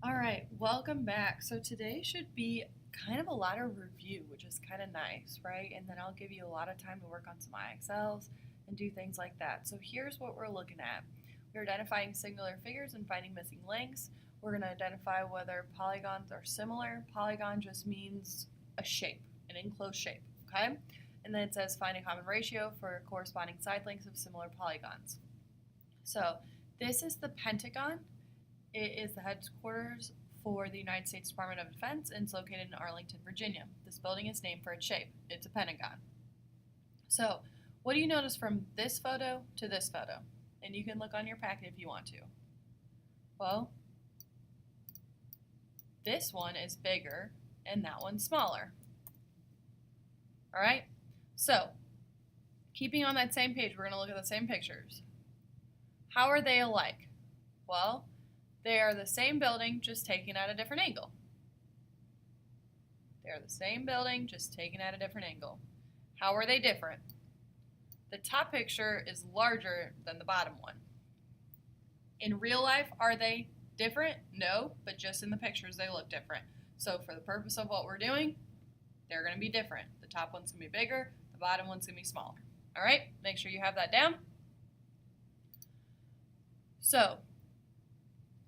All right, welcome back. So today should be kind of a lot of review, which is kind of nice, right? And then I'll give you a lot of time to work on some IXLs and do things like that. So here's what we're looking at. We're identifying singular figures and finding missing lengths. We're going to identify whether polygons are similar. Polygon just means a shape, an enclosed shape, okay? And then it says find a common ratio for corresponding side lengths of similar polygons. So this is the Pentagon. It is the headquarters for the United States Department of Defense and it's located in Arlington, Virginia. This building is named for its shape. It's a pentagon. So, what do you notice from this photo to this photo? And you can look on your packet if you want to. Well, this one is bigger and that one's smaller. All right? So, keeping on that same page, we're going to look at the same pictures. How are they alike? Well, they are the same building, just taken at a different angle. They are the same building, just taken at a different angle. How are they different? The top picture is larger than the bottom one. In real life, are they different? No, but just in the pictures, they look different. So for the purpose of what we're doing, they're going to be different. The top one's going to be bigger, the bottom one's going to be smaller. All right, make sure you have that down. So,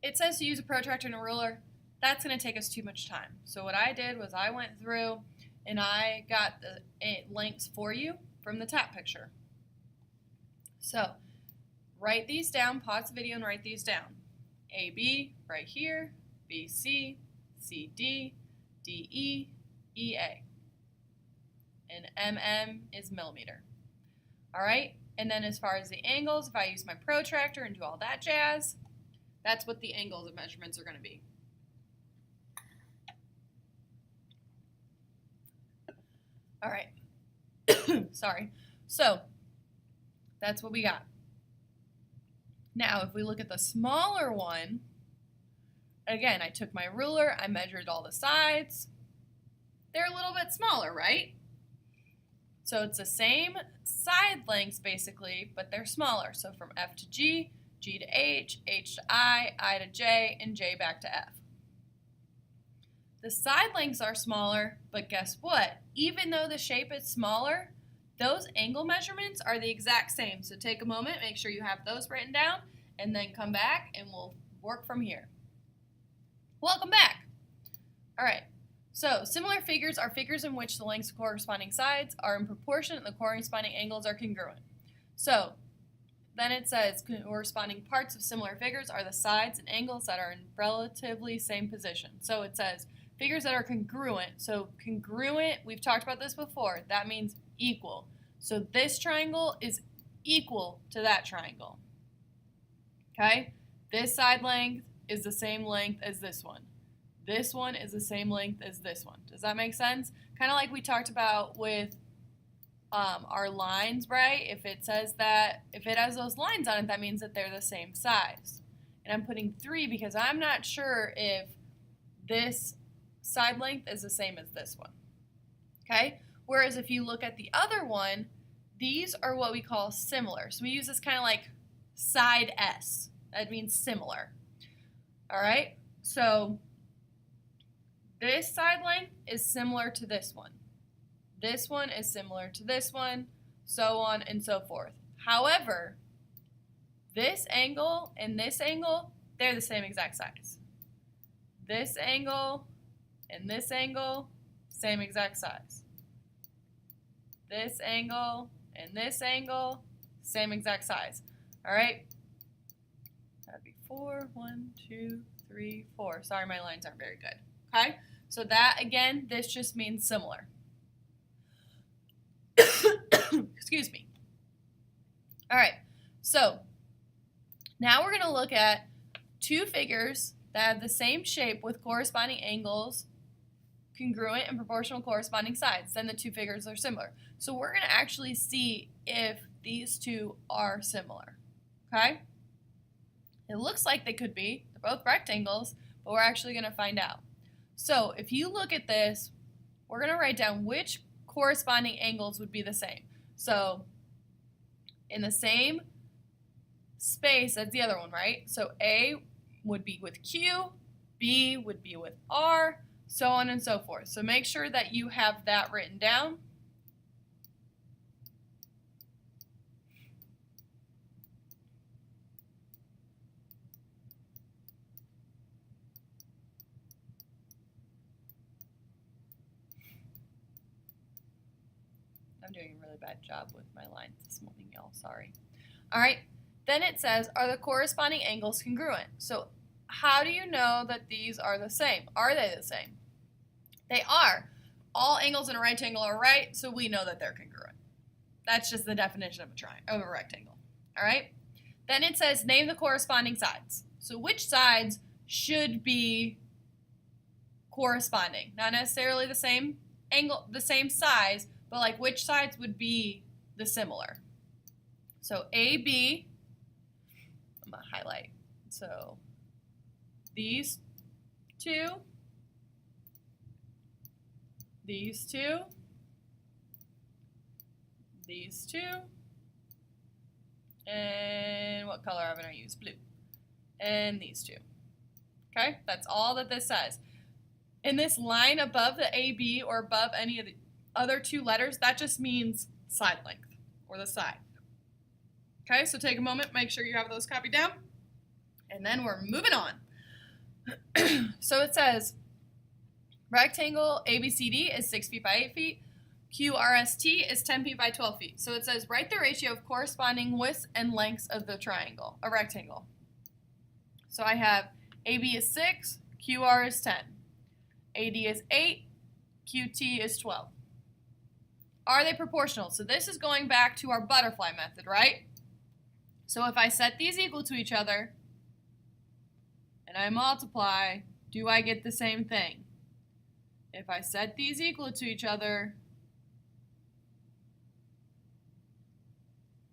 it says to use a protractor and a ruler. That's going to take us too much time. So what I did was I went through and I got the lengths for you from the top picture. So write these down, pause the video and write these down. AB right here, BC, CD, DE, EA. And MM is millimeter. All right, and then as far as the angles, if I use my protractor and do all that jazz, that's what the angles of measurements are going to be. All right. Sorry. So that's what we got. Now, if we look at the smaller one, again, I took my ruler, I measured all the sides. They're a little bit smaller, right? So it's the same side lengths basically, but they're smaller. So from F to G, G to H, H to I to J, and J back to F. The side lengths are smaller, but guess what? Even though the shape is smaller, those angle measurements are the exact same. So take a moment, make sure you have those written down, and then come back and we'll work from here. Welcome back. All right. So similar figures are figures in which the lengths of corresponding sides are in proportion and the corresponding angles are congruent. So then it says corresponding parts of similar figures are the sides and angles that are in relatively same position. So it says figures that are congruent. So congruent, we've talked about this before, that means equal. So this triangle is equal to that triangle. Okay? This side length is the same length as this one. This one is the same length as this one. Does that make sense? Kind of like we talked about with our lines, right? If it says that, if it has those lines on it, that means that they're the same size. And I'm putting 3 because I'm not sure if this side length is the same as this one. Okay? Whereas if you look at the other one, these are what we call similar. So we use this kind of like side S. That means similar. All right? So this side length is similar to this one. This one is similar to this one, so on and so forth. However, this angle and this angle, they're the same exact size. This angle and this angle, same exact size. This angle and this angle, same exact size. All right? That'd be 4, 1, 2, 3, 4. Sorry, my lines aren't very good. Okay? So that, again, this just means similar. Excuse me. All right, so now we're going to look at two figures that have the same shape with corresponding angles, congruent and proportional corresponding sides. Then the two figures are similar. So we're going to actually see if these two are similar. Okay? It looks like they could be. They're both rectangles, but we're actually going to find out. So if you look at this, we're going to write down which corresponding angles would be the same. So in the same space as the other one, right? So A would be with Q, B would be with R, so on and so forth. So make sure that you have that written down. I'm doing a really bad job with my lines this morning, y'all. Sorry. All right. Then it says, are the corresponding angles congruent? So how do you know that these are the same? Are they the same? They are. All angles in a rectangle are right, so we know that they're congruent. That's just the definition of a rectangle. All right? Then it says, name the corresponding sides. So which sides should be corresponding? Not necessarily the same angle, the same size, but like which sides would be the similar. So AB, I'm going to highlight. So these two, these two, these two, and what color am I going to use? Blue. And these two. Okay, that's all that this says. In this line above the AB or above any of the other two letters, that just means side length or the side. Okay, so take a moment, make sure you have those copied down, and then we're moving on. So it says rectangle ABCD is 6 feet by 8 feet. QRST is 10 feet by 12 feet. So it says write the ratio of corresponding widths and lengths of the triangle, a rectangle. So I have AB is 6, QR is 10. AD is 8, QT is 12. Are they proportional? So this is going back to our butterfly method, right? So if I set these equal to each other and I multiply, do I get the same thing? If I set these equal to each other,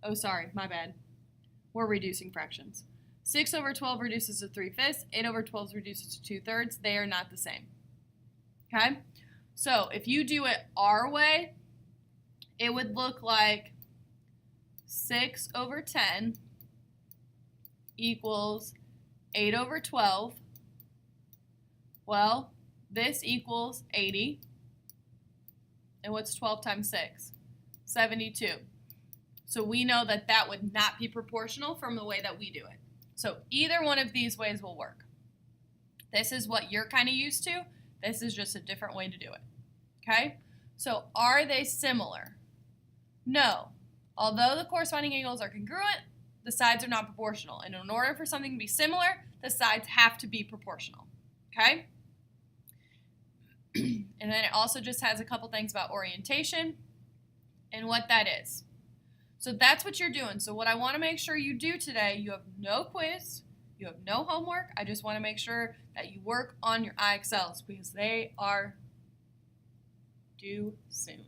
oh sorry, my bad. We're reducing fractions. 6 over 12 reduces to 3/5. 8 over 12 reduces to 2/3. They are not the same. Okay? So if you do it our way, it would look like 6 over 10 equals 8 over 12. Well, this equals 80. And what's 12 times 6? 72. So we know that that would not be proportional from the way that we do it. So either one of these ways will work. This is what you're kind of used to. This is just a different way to do it. Okay? So are they similar? No. Although the corresponding angles are congruent, the sides are not proportional. And in order for something to be similar, the sides have to be proportional. Okay? And then it also just has a couple things about orientation and what that is. So that's what you're doing. So what I want to make sure you do today, you have no quiz, you have no homework. I just want to make sure that you work on your IXLs because they are due soon.